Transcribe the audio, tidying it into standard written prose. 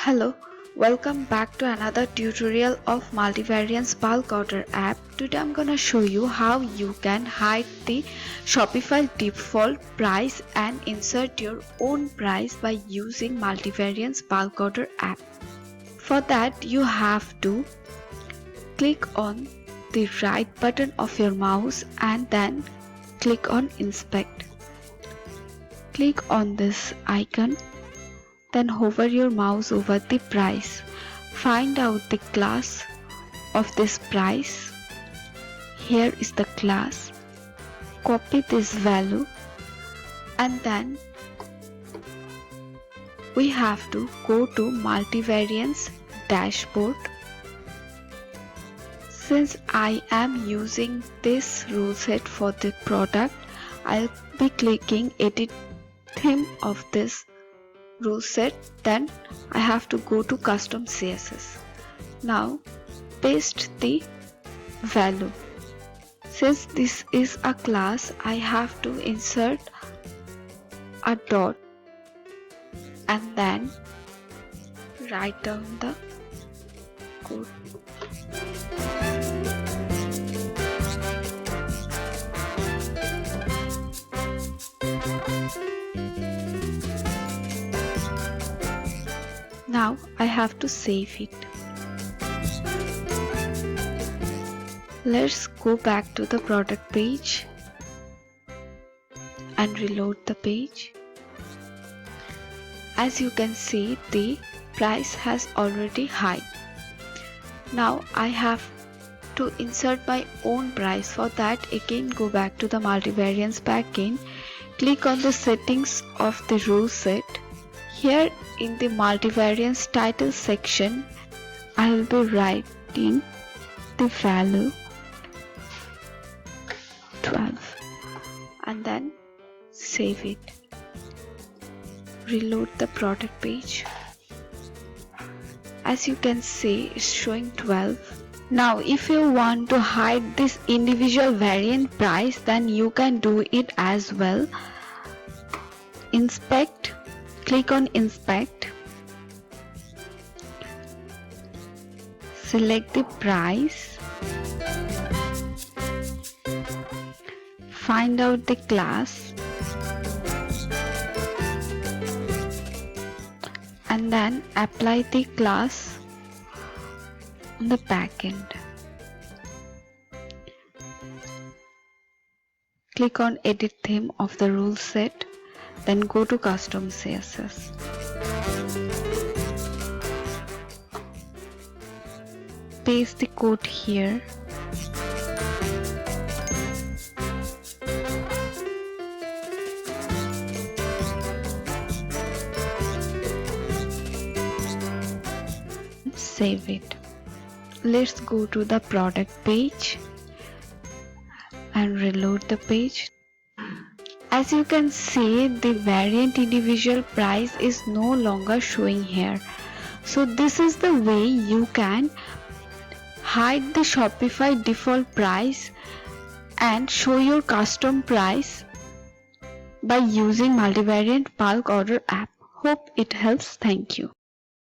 Hello, welcome back to another tutorial of MultiVariants Bulk Order app. Today I'm gonna show you how you can hide the Shopify default price and insert your own price by using MultiVariants Bulk Order app. For that you have to click on the right button of your mouse and then click on Inspect. Click on this icon. Then hover your mouse over the price. Find out the class of this price. Here is the class. Copy this value and then we have to go to MultiVariants dashboard. Since I am using this rule set for the product, I'll be clicking edit theme of this rule set, then I have to go to custom CSS. Now paste the value. Since this is a class, I have to insert a dot and then write down the code. Now I have to save it. Let's go back to the product page and reload the page. As you can see, the price has already hid. Now I have to insert my own price. For that, again go back to the MultiVariants backend. Click on the settings of the rule set. Here in the MultiVariants title section, I will be writing the value 12 and then save it. Reload the product page. As you can see, it's showing 12. Now if you want to hide this individual variant price, then you can do it as well. Inspect. Click on Inspect. Select the price. Find out the class. And then apply the class on the back end. Click on Edit Theme of the rule set. Then go to custom CSS. Paste the code here. Save it. Let's go to the product page and reload the page. As you can see, the variant individual price is no longer showing here. So this is the way you can hide the Shopify default price and show your custom price by using MultiVariant Bulk Order app. Hope it helps. Thank you.